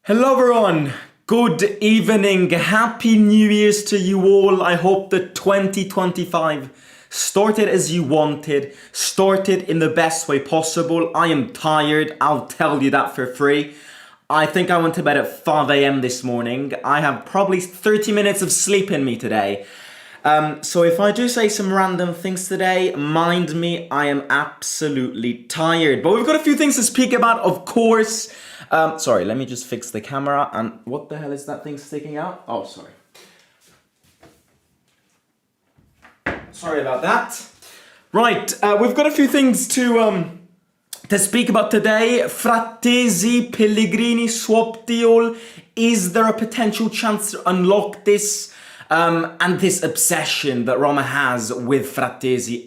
Hello everyone, good evening, happy New Year's to you all. I hope that 2025 started as you wanted, started in the best way possible. I am tired, I'll tell you that for free. I think I went to bed at 5 a.m. this morning. I have probably 30 minutes of sleep in me today. So if I do say some random things today, mind me, I am absolutely tired. But we've got a few things to speak about, of course. Sorry, let me just fix the camera. And what the hell is that thing sticking out? Oh, sorry. Sorry about that. Right, we've got a few things to speak about today. Frattesi, Pellegrini swap deal. Is there a potential chance to unlock this? And this obsession that Roma has with Frattesi,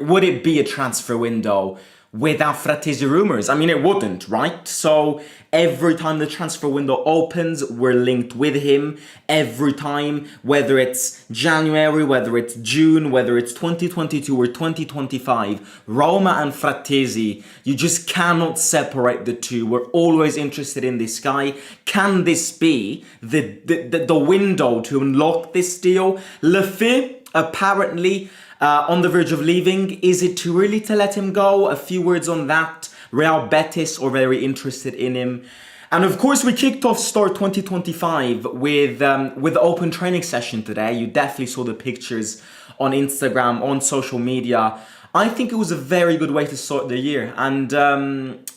would it be a transfer window without Frattesi rumours? I mean, it wouldn't, right? So every time the transfer window opens, we're linked with him. Every time, whether it's January, whether it's June, whether it's 2022 or 2025, Roma and Frattesi, you just cannot separate the two. We're always interested in this guy. Can this be the window to unlock this deal? Lefebvre, apparently, on the verge of leaving. Is it too early to let him go? A few words on that. Real Betis are very interested in him. And of course, we kicked off Start 2025 with the open training session today. You definitely saw the pictures on Instagram, on social media. I think it was a very good way to start the year. And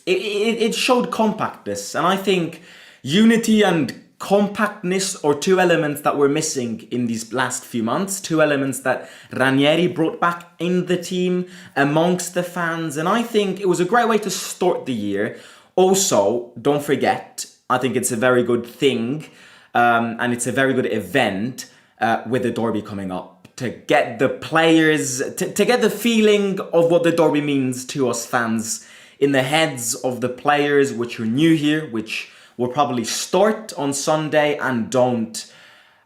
it showed compactness. And I think unity and compactness are two elements that were missing in these last few months, two elements that Ranieri brought back in the team amongst the fans, and I think it was a great way to start the year. Also, don't forget, I think it's a very good thing and it's a very good event with the derby coming up, to get the players, to get the feeling of what the derby means to us fans in the heads of the players which are new here, which will probably start on Sunday and don't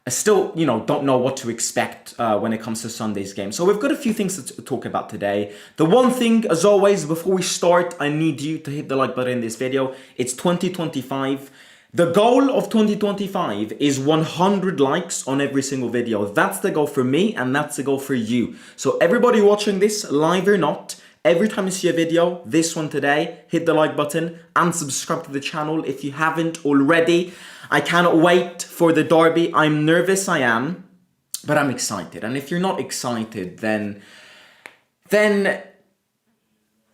know what to expect when it comes to Sunday's game. So we've got a few things to talk about today. The one thing, as always, before we start, I need you to hit the like button in this video. It's 2025. The goal of 2025 is 100 likes on every single video. That's the goal for me, and that's the goal for you. So everybody watching this, live or not, every time you see a video, this one today, hit the like button and subscribe to the channel if you haven't already. I cannot wait for the derby. I'm nervous, I am, but I'm excited. And if you're not excited, then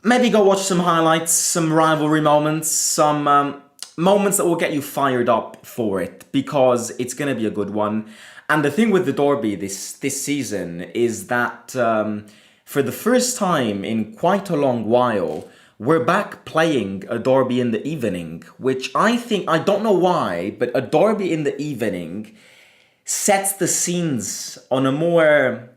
maybe go watch some highlights, some rivalry moments, some moments that will get you fired up for it, because it's going to be a good one. And the thing with the derby this season is that for the first time in quite a long while, we're back playing a derby in the evening, which I think, I don't know why, but a derby in the evening sets the scenes on a more,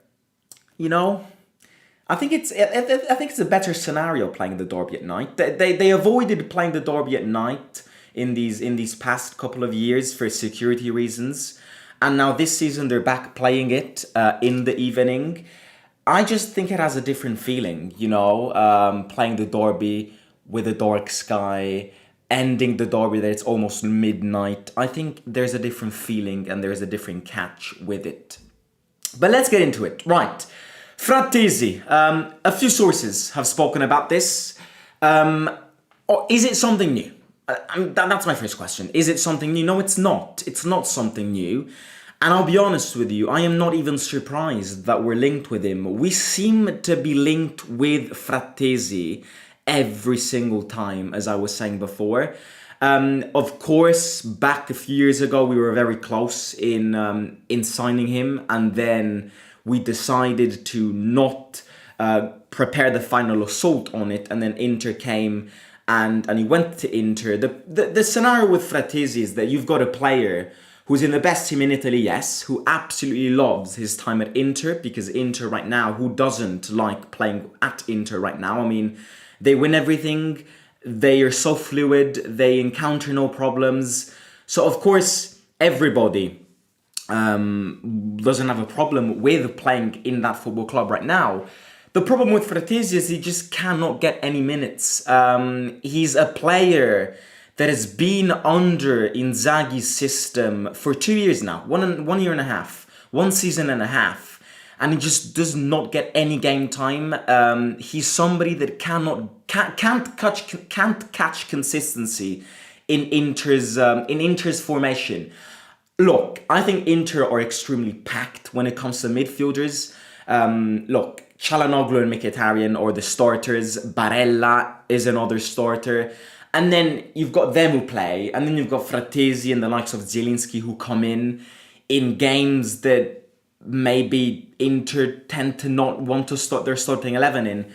I think it's a better scenario playing the derby at night. They avoided playing the derby at night in these past couple of years for security reasons, and now this season they're back playing it in the evening. I just think it has a different feeling, playing the derby with a dark sky, ending the derby that it's almost midnight. I think there's a different feeling and there's a different catch with it. But let's get into it. Right. Frattesi. A few sources have spoken about this. Or is it something new? That's my first question. Is it something new? No, it's not. It's not something new. And I'll be honest with you, I am not even surprised that we're linked with him. We seem to be linked with Frattesi every single time, as I was saying before. Of course, back a few years ago, we were very close in signing him, and then we decided to not prepare the final assault on it, and then Inter came and he went to Inter. The scenario with Frattesi is that you've got a player who's in the best team in Italy, yes, who absolutely loves his time at Inter, because Inter right now, who doesn't like playing at Inter right now? I mean, they win everything, they are so fluid, they encounter no problems. So of course, everybody doesn't have a problem with playing in that football club right now. The problem with Frattesi is he just cannot get any minutes. He's a player that has been under Inzaghi's system for 2 years now, one year and a half, 1 season and a half, and he just does not get any game time. He's somebody that can't catch consistency in Inter's formation. Look, I think Inter are extremely packed when it comes to midfielders. Look, Çalhanoğlu and Mkhitaryan are the starters. Barella is another starter. And then you've got them who play. And then you've got Frattesi and the likes of Zielinski who come in games that maybe Inter tend to not want to start their starting 11 in.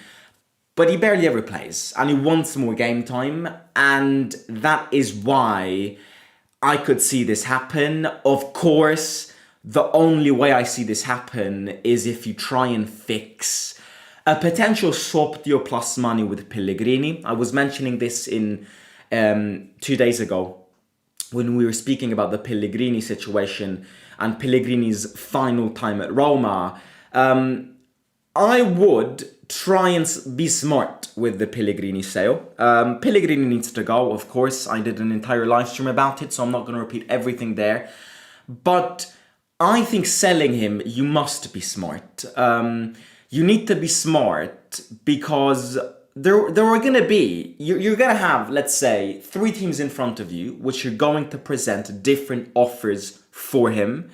But he barely ever plays. And he wants more game time. And that is why I could see this happen. Of course, the only way I see this happen is if you try and fix a potential swap deal plus money with Pellegrini. I was mentioning this in 2 days ago when we were speaking about the Pellegrini situation and Pellegrini's final time at Roma. I would try and be smart with the Pellegrini sale. Pellegrini needs to go, of course. I did an entire live stream about it, so I'm not going to repeat everything there. But I think selling him, you must be smart. You need to be smart because there are going to be, you're going to have, let's say, 3 teams in front of you, which are going to present different offers for him.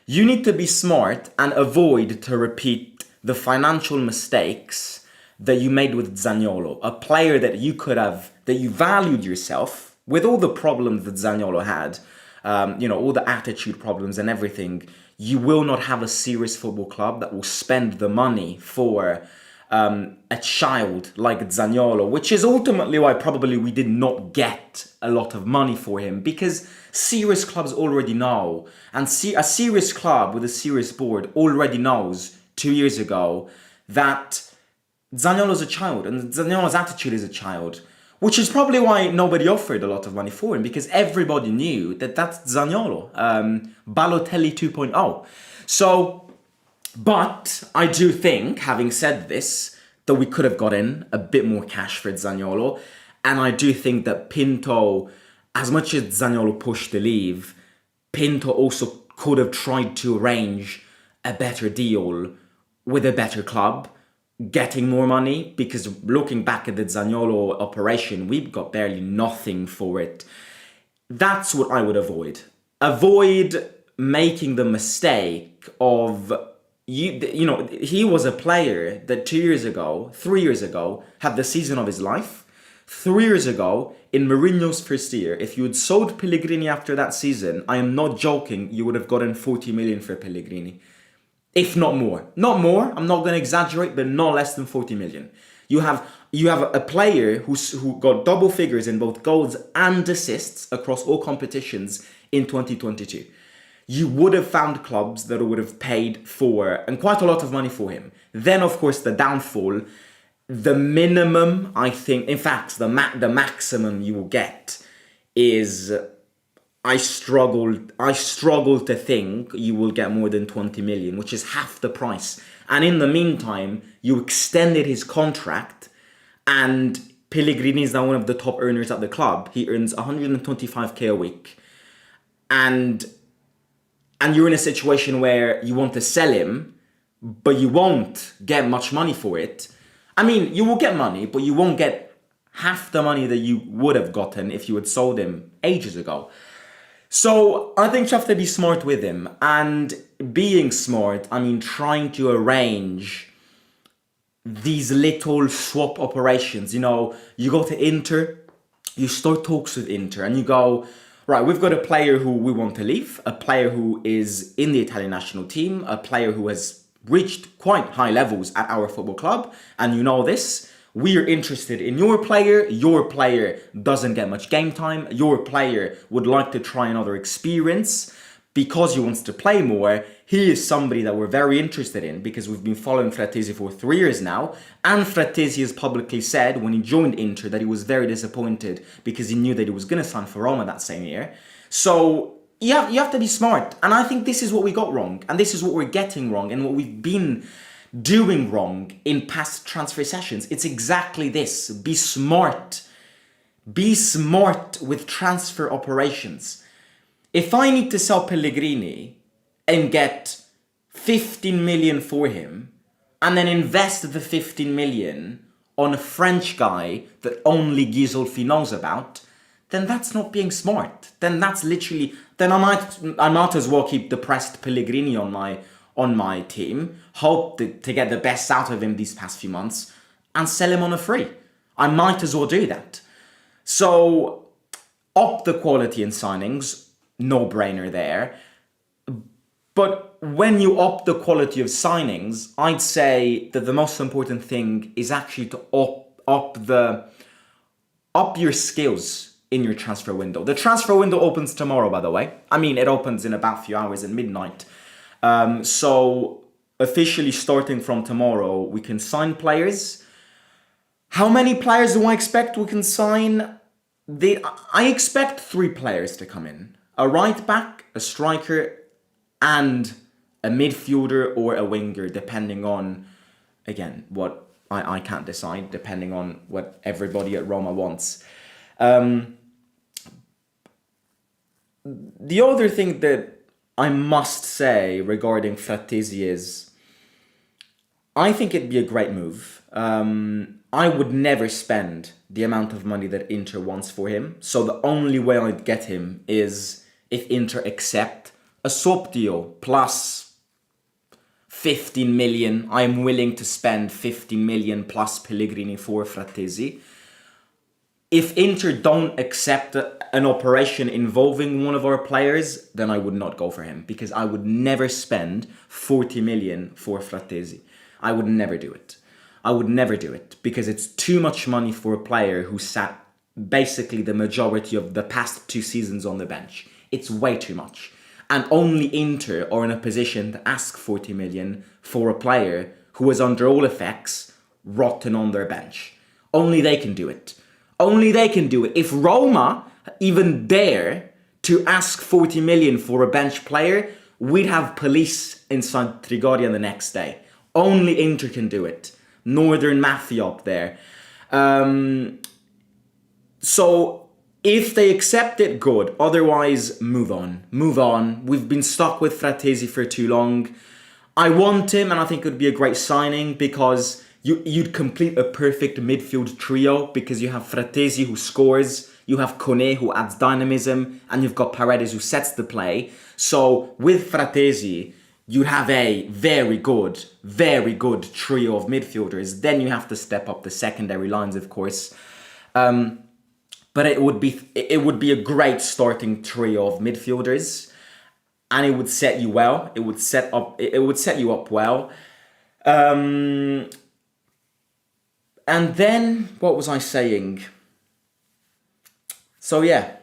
You need to be smart and avoid to repeat the financial mistakes that you made with Zaniolo, a player that you could have, that you valued yourself with all the problems that Zaniolo had, all the attitude problems and everything. You will not have a serious football club that will spend the money for a child like Zaniolo, which is ultimately why probably we did not get a lot of money for him, because serious clubs already know, and a serious club with a serious board already knows 2 years ago that Zaniolo's a child and Zaniolo's attitude is a child, which is probably why nobody offered a lot of money for him, because everybody knew that that's Zaniolo, Balotelli 2.0. So, but I do think, having said this, that we could have gotten a bit more cash for Zaniolo, and I do think that Pinto, as much as Zaniolo pushed to leave, Pinto also could have tried to arrange a better deal with a better club, getting more money, because looking back at the Zaniolo operation, we got barely nothing for it. That's what I would avoid. Avoid making the mistake of, he was a player that 3 years ago, had the season of his life. 3 years ago, in Mourinho's first year, if you had sold Pellegrini after that season, I am not joking, you would have gotten 40 million for Pellegrini. If not more. Not more, I'm not going to exaggerate, but not less than 40 million. You have a player who got double figures in both goals and assists across all competitions in 2022. You would have found clubs that would have paid for, and quite a lot of money for him. Then, of course, the downfall, the minimum, I think, in fact, the maximum you will get is, I struggle to think you will get more than 20 million, which is half the price. And in the meantime, you extended his contract, and Pellegrini is now one of the top earners at the club. He earns 125k a week. And you're in a situation where you want to sell him, but you won't get much money for it. I mean, you will get money, but you won't get half the money that you would have gotten if you had sold him ages ago. So I think you have to be smart with him, and being smart, I mean trying to arrange these little swap operations. You go to Inter, you start talks with Inter, and you go, right, we've got a player who we want to leave, a player who is in the Italian national team, a player who has reached quite high levels at our football club, and you know this. We're interested in your player doesn't get much game time, your player would like to try another experience because he wants to play more. He is somebody that we're very interested in because we've been following Frattesi for 3 years now, and Frattesi has publicly said when he joined Inter that he was very disappointed because he knew that he was going to sign for Roma that same year. So you have to be smart, and I think this is what we got wrong, and this is what we're getting wrong, and what we've been doing wrong in past transfer sessions. It's exactly this. Be smart. Be smart with transfer operations. If I need to sell Pellegrini and get 15 million for him, and then invest the 15 million on a French guy that only Ghisolfi knows about, then that's not being smart. Then that's literally, then I might as well keep depressed Pellegrini on my team, hope to get the best out of him these past few months, and sell him on a free. I might as well do that. So, up the quality in signings, no brainer there. But when you up the quality of signings, I'd say that the most important thing is actually to up your skills in your transfer window. The transfer window opens tomorrow, by the way. I mean, it opens in about a few hours at midnight. So officially starting from tomorrow, we can sign players. How many players do I expect we can sign? I expect 3 players to come in. A right back, a striker, and a midfielder or a winger, depending on, again, what I can't decide, depending on what everybody at Roma wants. The other thing that I must say regarding Frattesi is, I think it'd be a great move. I would never spend the amount of money that Inter wants for him. So the only way I'd get him is if Inter accept a swap deal plus 15 million. I'm willing to spend 15 million plus Pellegrini for Frattesi. If Inter don't accept an operation involving one of our players, then I would not go for him, because I would never spend 40 million for Frattesi. I would never do it. I would never do it, because it's too much money for a player who sat basically the majority of the past 2 seasons on the bench. It's way too much. And only Inter are in a position to ask 40 million for a player who was under all effects rotten on their bench. Only they can do it. Only they can do it. If Roma even dare to ask 40 million for a bench player, we'd have police inside Trigoria the next day. Only Inter can do it. Northern Mafia up there. So if they accept it, good. Otherwise, move on. Move on. We've been stuck with Frattesi for too long. I want him, and I think it would be a great signing, because you'd complete a perfect midfield trio, because you have Frattesi who scores, you have Kone who adds dynamism, and you've got Paredes who sets the play. So with Frattesi, you'd have a very good trio of midfielders. Then you have to step up the secondary lines, of course. But it would be a great starting trio of midfielders, and it would set you well. It would set you up well. And then what was I saying? So yeah.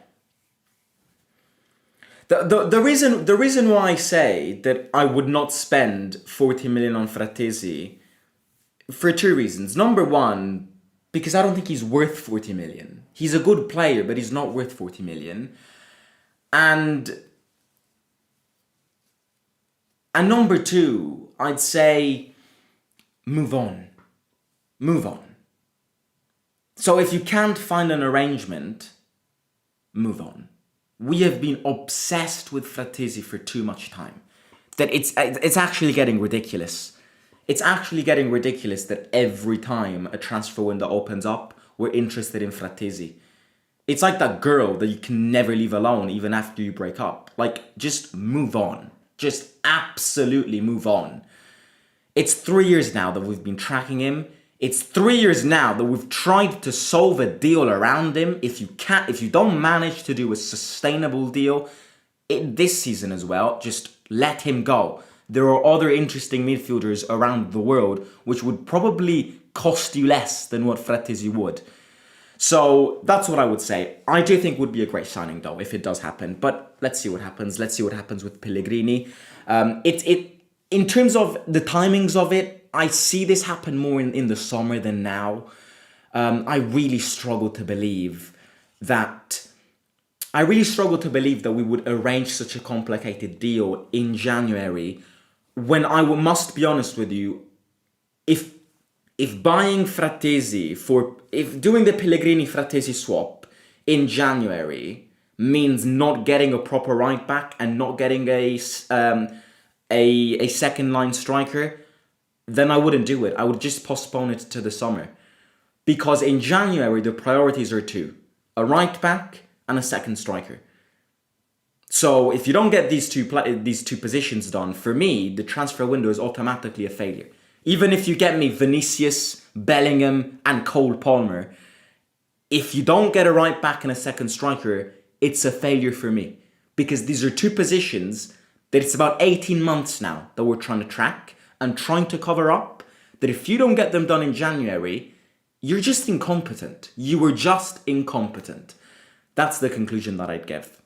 The reason why I say that I would not spend 40 million on Frattesi, for 2 reasons. Number one, because I don't think he's worth 40 million. He's a good player, but he's not worth 40 million. And number 2, I'd say move on. Move on. So if you can't find an arrangement, move on. We have been obsessed with Frattesi for too much time. That it's actually getting ridiculous. It's actually getting ridiculous that every time a transfer window opens up, we're interested in Frattesi. It's like that girl that you can never leave alone even after you break up. Like, just move on. Just absolutely move on. It's 3 years now that we've been tracking him. It's 3 years now that we've tried to solve a deal around him. If you don't manage to do a sustainable deal this season as well, just let him go. There are other interesting midfielders around the world which would probably cost you less than what Frattesi would. So that's what I would say. I do think would be a great signing though, if it does happen. But let's see what happens. Let's see what happens with Pellegrini. In terms of the timings of it, I see this happen more in the summer than now. I really struggle to believe that we would arrange such a complicated deal in January, when must be honest with you, if buying Frattesi if doing the Pellegrini Frattesi swap in January means not getting a proper right back and not getting a second line striker, then I wouldn't do it. I would just postpone it to the summer. Because in January, the priorities are two: a right back and a second striker. So if you don't get these two positions done, for me, the transfer window is automatically a failure. Even if you get me Vinicius, Bellingham, and Cole Palmer, if you don't get a right back and a second striker, it's a failure for me. Because these are two positions that it's about 18 months now that we're trying to track and trying to cover up, that if you don't get them done in January, you're just incompetent. You were just incompetent. That's the conclusion that I'd give.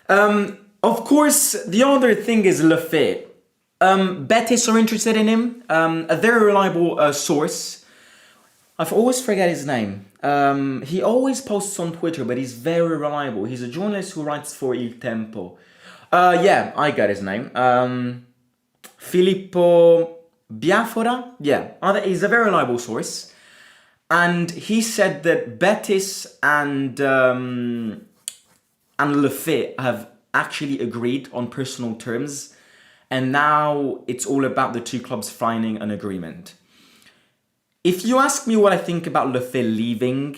Of course, the other thing is Lefebvre. Betis are interested in him. A very reliable source. I always forget his name. He always posts on Twitter, but he's very reliable. He's a journalist who writes for Il Tempo. Yeah, I got his name. Filippo Biafora? Yeah, he's a very reliable source. And he said that Betis and Lefebvre have actually agreed on personal terms. And now it's all about the two clubs finding an agreement. If you ask me what I think about Lefebvre leaving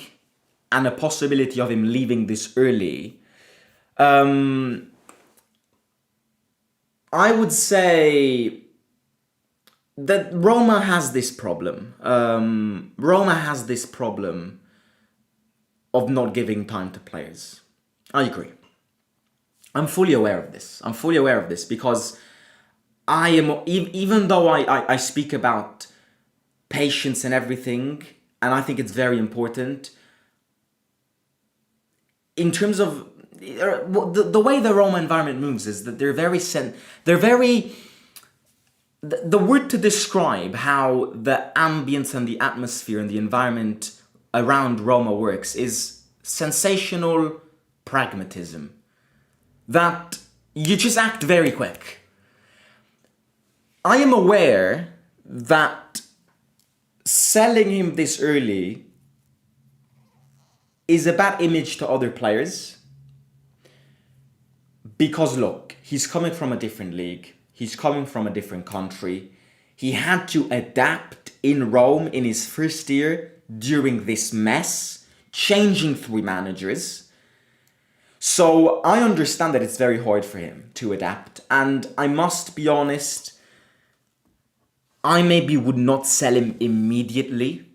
and a possibility of him leaving this early, I would say that Roma has this problem. Roma has this problem of not giving time to players. I agree. I'm fully aware of this. I'm fully aware of this because I am, even though I speak about patience and everything, and I think it's very important, in terms of the way the Roma environment moves is that they're very the word to describe how the ambience and the atmosphere and the environment around Roma works is sensational pragmatism. That you just act very quick. I am aware that selling him this early is a bad image to other players. Because look, he's coming from a different league. He's coming from a different country. He had to adapt in Rome in his first year during this mess, changing 3 managers. So I understand that it's very hard for him to adapt. And I must be honest, I maybe would not sell him immediately,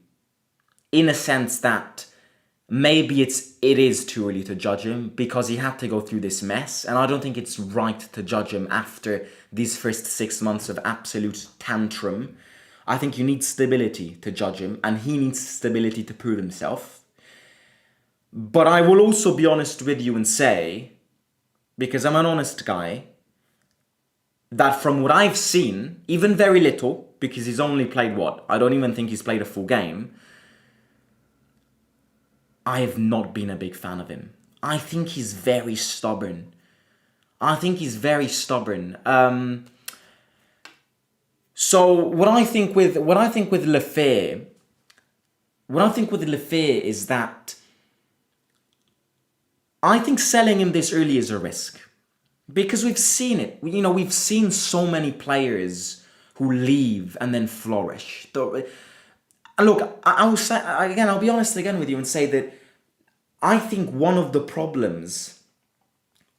in a sense that maybe it is too early to judge him because he had to go through this mess, and I don't think it's right to judge him after these first 6 months of absolute tantrum. I think you need stability to judge him, and he needs stability to prove himself. But I will also be honest with you and say, because I'm an honest guy, that from what I've seen, even very little, because he's only played what? I don't even think he's played a full game. I have not been a big fan of him. I think he's very stubborn. So what I think with Lefebvre is that I think selling him this early is a risk. Because we've seen it. We've seen so many players who leave and then flourish. Look, I'll be honest again with you and say that I think one of the problems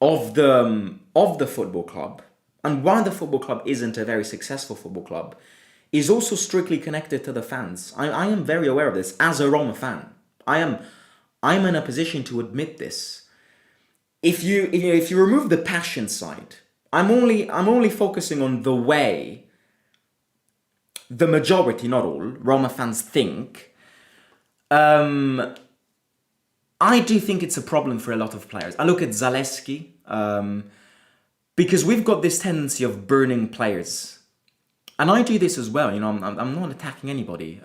of the football club, and why the football club isn't a very successful football club, is also strictly connected to the fans. I am very aware of this as a Roma fan. I'm in a position to admit this. If you remove the passion side, I'm only focusing on the way the majority, not all, Roma fans think. I do think it's a problem for a lot of players. I look at Zalewski, because we've got this tendency of burning players. And I do this as well, I'm not attacking anybody.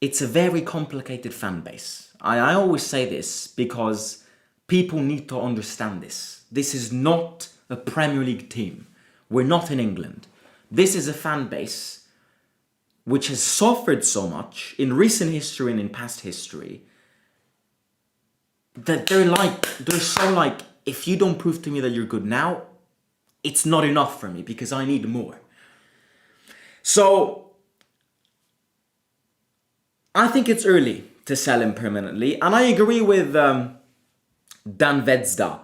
It's a very complicated fan base. I always say this because people need to understand this. This is not a Premier League team. We're not in England. This is a fan base which has suffered so much in recent history and in past history that they're so like, if you don't prove to me that you're good now, it's not enough for me because I need more. So I think it's early to sell him permanently, and I agree with Dan Vedsda.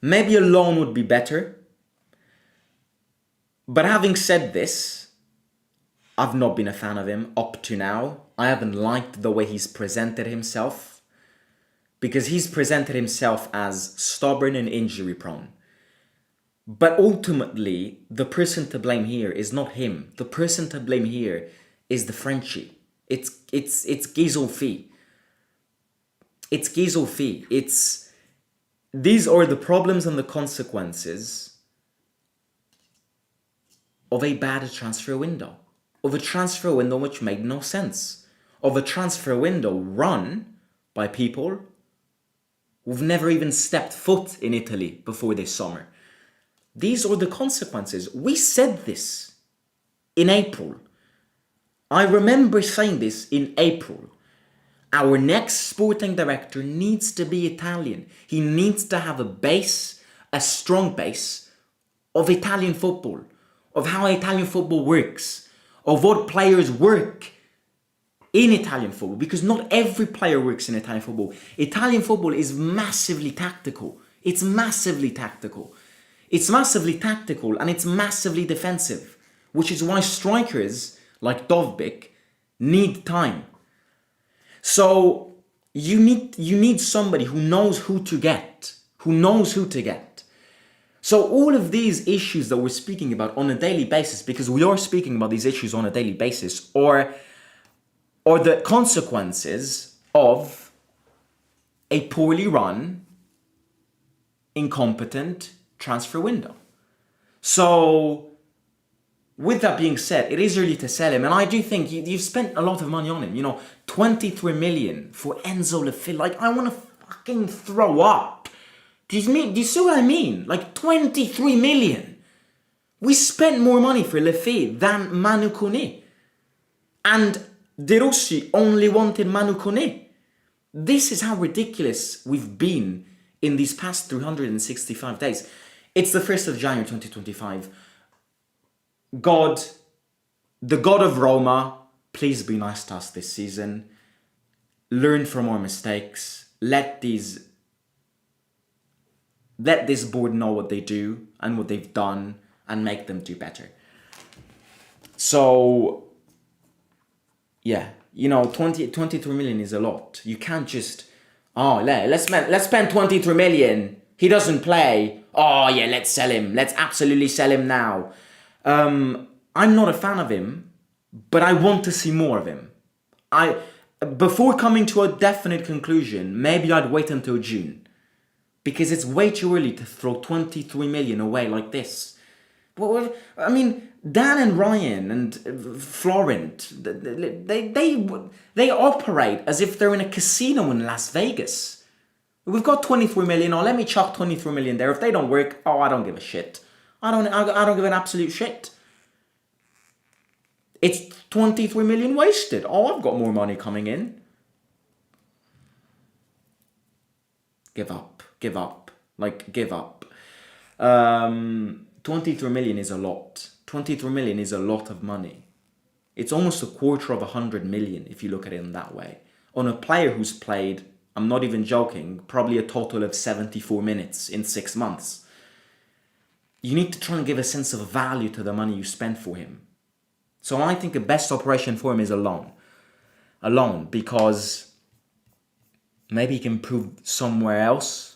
Maybe a loan would be better. But having said this, I've not been a fan of him up to now. I haven't liked the way he's presented himself, because he's presented himself as stubborn and injury prone. But ultimately, the person to blame here is not him. The person to blame here is the Frenchie. It's Gisolfi. It's Gisolfi. These are the problems and the consequences of a bad transfer window. Of a transfer window which made no sense. Of a transfer window run by people who've never even stepped foot in Italy before this summer. These are the consequences. We said this in April. I remember saying this in April. Our next sporting director needs to be Italian. He needs to have a strong base of Italian football, of how Italian football works, of what players work in Italian football, because not every player works in Italian football. Italian football is massively tactical. It's massively tactical. It's massively tactical and it's massively defensive, which is why strikers like Dovbyk need time. So you need somebody who knows who to get, So all of these issues that we're speaking about on a daily basis, because we are speaking about these issues on a daily basis, or the consequences of a poorly run, incompetent transfer window. So with that being said, it is early to sell him, and I do think you've spent a lot of money on him. 23 million for Enzo Lefebvre. Like, I want to fucking throw up. Do you see what I mean? Like, 23 million. We spent more money for Lefebvre than Manu Kone. And De Rossi only wanted Manu Kone. This is how ridiculous we've been in these past 365 days. It's the 1st of January 2025. God, the God of Roma, please be nice to us this season. Learn from our mistakes. Let this board know what they do and what they've done and make them do better. So, yeah, 23 million is a lot. You can't just, let's spend 23 million. He doesn't play. Oh, yeah, let's sell him. Let's absolutely sell him now. I'm not a fan of him, but I want to see more of him. Before coming to a definite conclusion, maybe I'd wait until June. Because it's way too early to throw 23 million away like this. Well, I mean, Dan and Ryan and Florent, they operate as if they're in a casino in Las Vegas. We've got 23 million, let me chuck 23 million there. If they don't work, I don't give a shit. I don't give an absolute shit. It's 23 million wasted. I've got more money coming in. Give up. 23 million is a lot. 23 million is a lot of money. It's almost a quarter of 100 million if you look at it in that way. On a player who's played, I'm not even joking, probably a total of 74 minutes in 6 months. You need to try and give a sense of value to the money you spend for him. So I think the best operation for him is a loan. A loan, because maybe he can prove somewhere else.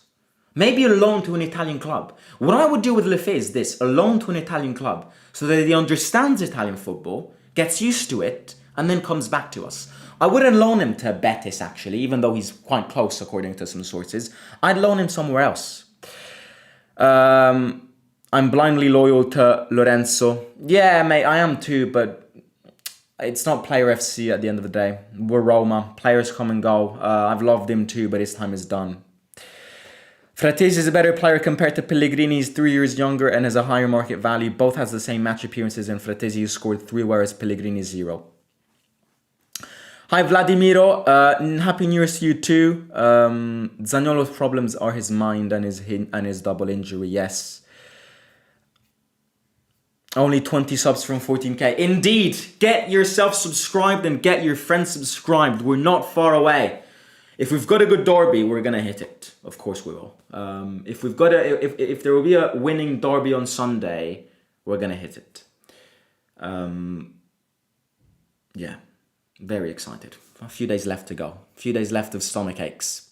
Maybe a loan to an Italian club. What I would do with Lefebvre is this, a loan to an Italian club, so that he understands Italian football, gets used to it, and then comes back to us. I wouldn't loan him to Betis, actually, even though he's quite close, according to some sources. I'd loan him somewhere else. I'm blindly loyal to Lorenzo. Yeah, mate, I am too, but it's not Player FC at the end of the day. We're Roma. Players come and go. I've loved him too, but his time is done. Frattesi is a better player compared to Pellegrini. He's 3 years younger and has a higher market value. Both has the same match appearances, and Frattesi has scored 3, whereas Pellegrini 0. Hi Vladimiro, happy New Year to you too. Zaniolo's problems are his mind and his double injury, yes. Only 20 subs from 14k. Indeed, get yourself subscribed and get your friends subscribed. We're not far away. If we've got a good derby, we're gonna hit it. Of course we will. If there will be a winning derby on Sunday, we're gonna hit it. Yeah, very excited. A few days left to go. A few days left of stomach aches.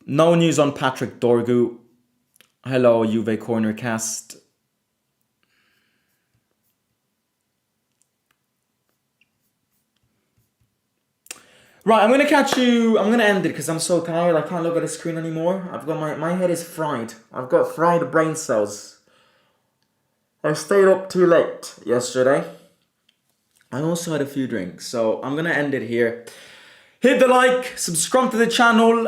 No news on Patrick Dorgu. Hello, Juve Cornercast. Right, I'm gonna catch you. I'm gonna end it because I'm so tired. I can't look at the screen anymore. I've got my head is fried. I've got fried brain cells. I stayed up too late yesterday. I also had a few drinks, so I'm gonna end it here. Hit the like, subscribe to the channel.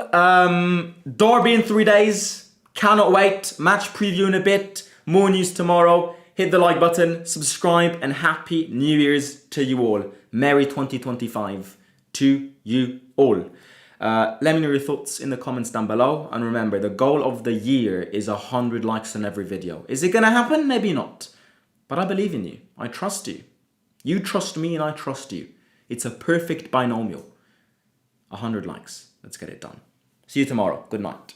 Derby in 3 days. Cannot wait. Match preview in a bit. More news tomorrow. Hit the like button, subscribe, and happy New Year's to you all. Merry 2025 to you all. Let me know your thoughts in the comments down below. And remember, the goal of the year is 100 likes on every video. Is it gonna happen? Maybe not. But I believe in you. I trust you. You trust me and I trust you. It's a perfect binomial. 100 likes. Let's get it done. See you tomorrow. Good night.